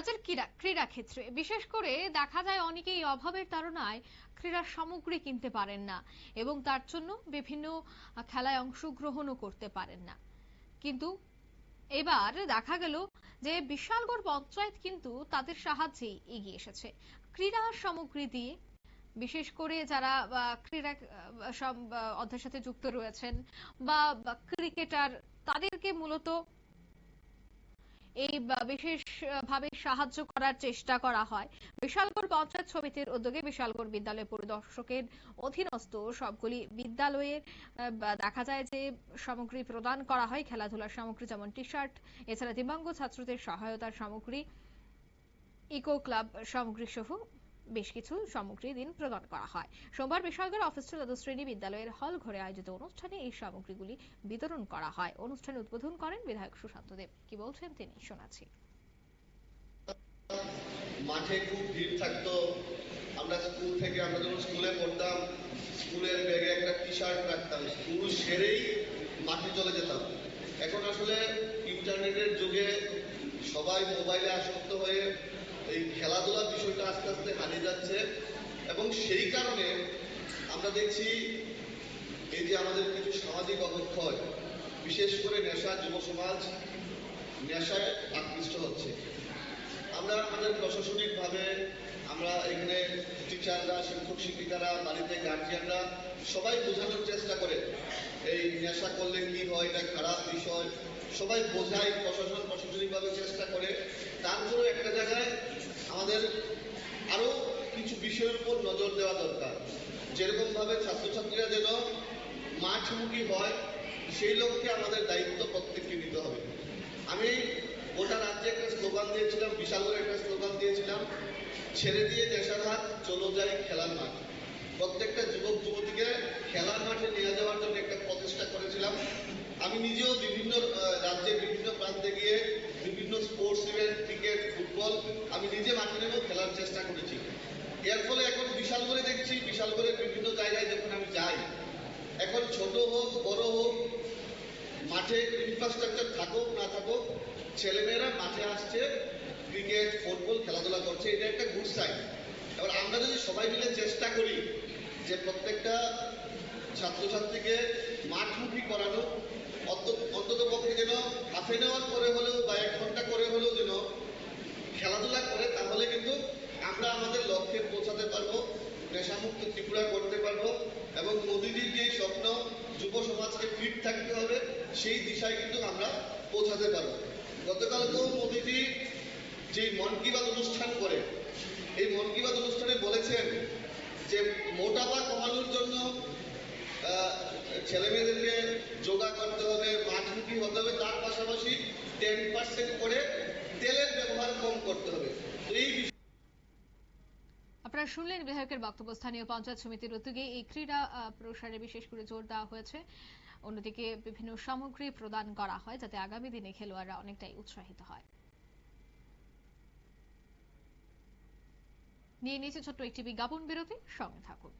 রাজ্যের ক্রীড়া ক্ষেত্রে বিশেষ করে দেখা যায় অনেকেই অভাবের তাড়নায় ক্রীড়া সামগ্রী কিনতে পারেন না এবং তার জন্য বিভিন্ন খেলায় অংশগ্রহণও করতে পারেন না। কিন্তু এবার দেখা গেল যে বিশালগড় পঞ্চায়েত কিন্তু তাদের সাহায্যে এগিয়ে এসেছে ক্রীড়া সামগ্রী দিয়ে। বিশেষ করে যারা ক্রীড়া অধ্যায়ের সাথে যুক্ত রয়েছেন বা ক্রিকেটার, তাদেরকে মূলত এই বিশেষ ভাবে সাহায্য করার চেষ্টা করা হয়। বিশালগড় পঞ্চায়েত সমিতির উদ্যোগে বিশালগড় বিদ্যালয় পরিদর্শকের অধীনস্থ সবগুলি বিদ্যালয়ে দেখা যায় যে সামগ্রী প্রদান করা হয়, খেলাধুলার সামগ্রী যেমন টি শার্ট, এছাড়া দিব্যাঙ্গ ছাত্রদের সহায়তার সামগ্রী, ইকো ক্লাব সামগ্রী সহ বেশ কিছু সামগ্রী দিন প্রদান করা হয়। সোমবার বিশালগড় অফিসিয়াল দ্বাদশ শ্রেণী বিদ্যালয়ের হল ঘরে আয়োজিত অনুষ্ঠানে এই সামগ্রীগুলি বিতরণ করা হয়। অনুষ্ঠানে উদ্বোধন করেন বিধায়ক সুশান্ত দেব। কি বলছেন তিনি শোনাচ্ছি। মাঠে খুব ভিড় থাকতো। আমরা স্কুল থেকে আমরা যখন স্কুলে পড়তাম, স্কুলের ব্যাগে একটা টি শার্ট রাখতাম, স্কুল সেরেই মাঠে চলে যেতাম। এখন আসলে ইন্টারনেটের যুগে সবাই মোবাইলে আসক্ত হয়ে এই খেলাধুলার বিষয়টা আস্তে আস্তে হারিয়ে যাচ্ছে এবং সেই কারণে আমরা দেখছি এই যে আমাদের কিছু সামাজিক অবক্ষয়, বিশেষ করে নেশা, যুব সমাজ নেশায় আকৃষ্ট হচ্ছে। আমরা আমাদের প্রশাসনিকভাবে আমরা এখানে টিচাররা, শিক্ষক শিক্ষিকারা, বাড়িতে গার্জিয়ানরা সবাই বোঝানোর চেষ্টা করে এই নেশা করলে কি হয়, এটা খারাপ বিষয়, সবাই বোঝায়, প্রশাসনিকভাবে চেষ্টা করে। তারপরে একটা জায়গায় আমাদের আরো কিছু বিষয়ের উপর নজর দেওয়া দরকার। যেরকম ভাবে ছাত্রছাত্রীরা যেন মাঠমুখী হয়, সেই লক্ষ্যে আমাদের দায়িত্ব প্রত্যেককে নিতে হবে। আমি গোটা রাজ্যে একটা স্লোগান দিয়েছিলাম, বিশালগড়ে একটা স্লোগান দিয়েছিলাম, ছেড়ে দিয়ে নেশার হাত, চলো যাই খেলার মাঠ। প্রত্যেকটা যুবক যুবতীকে খেলার মাঠে নিয়ে যাওয়ার জন্য একটা প্রচেষ্টা করেছিলাম। আমি নিজেও বিভিন্ন রাজ্যের বিভিন্ন প্রান্তে গিয়ে বিভিন্ন স্পোর্টস ইভেন্ট, ক্রিকেট, ফুটবল আমি নিজে মাঠে নেমেও খেলার চেষ্টা করেছি। এর ফলে এখন বিশালগড়ে দেখছি, বিশালগড়ের বিভিন্ন জায়গায় যখন আমি যাই, এখন ছোট হোক বড় হোক, মাঠে ইনফ্রাস্ট্রাকচার থাকুক না থাকুক, ছেলেমেয়েরা মাঠে আসছে, ক্রিকেট ফুটবল খেলাধুলা করছে, এটা একটা গুড সাইন। এবার আমরা যদি সবাই মিলে চেষ্টা করি যে প্রত্যেকটা ছাত্রছাত্রীকে মাঠমুখী করানো, অন্তত পক্ষে যেন হাফ এন আওয়ার করে হলেও বা 1 ঘন্টা করে হলেও যেন খেলাধুলা করে, তাহলে কিন্তু আমরা আমাদের লক্ষ্যে পৌঁছাতে পারবো, নেশামুক্ত ত্রিপুরা করতে পারবো এবং মোদিজির যে স্বপ্ন যুব সমাজকে ফিট থাকতে হবে, সেই দিশায় কিন্তু আমরা পৌঁছাতে পারবো। গতকালকেও মোদিজি যে মন কি বাত অনুষ্ঠান করে, এই মন কি বাত অনুষ্ঠানে বলেছেন যে মোটাপা কমানোর জন্য ছেলে মেয়েদেরকে যোগা করতে হবে, মাঠমুখী হতে হবে, তার পাশাপাশি 10% করে তেলের ব্যবহার কম করতে হবে। এই আপনারা শুনলেন বিধায়কের বক্তব্য। স্থানীয় পঞ্চায়েত সমিতির উদ্যোগে এই ক্রীড়া প্রসারে বিশেষ করে জোর দেওয়া হয়েছে। অন্যদিকে বিভিন্ন সামগ্রী প্রদান করা হয় যাতে আগামী দিনে খেলোয়াড়রা অনেকটাই উৎসাহিত হয়। নিয়ে নিয়েছে ছোট্ট একটি বিজ্ঞাপন বিরতি, সঙ্গে থাকুন।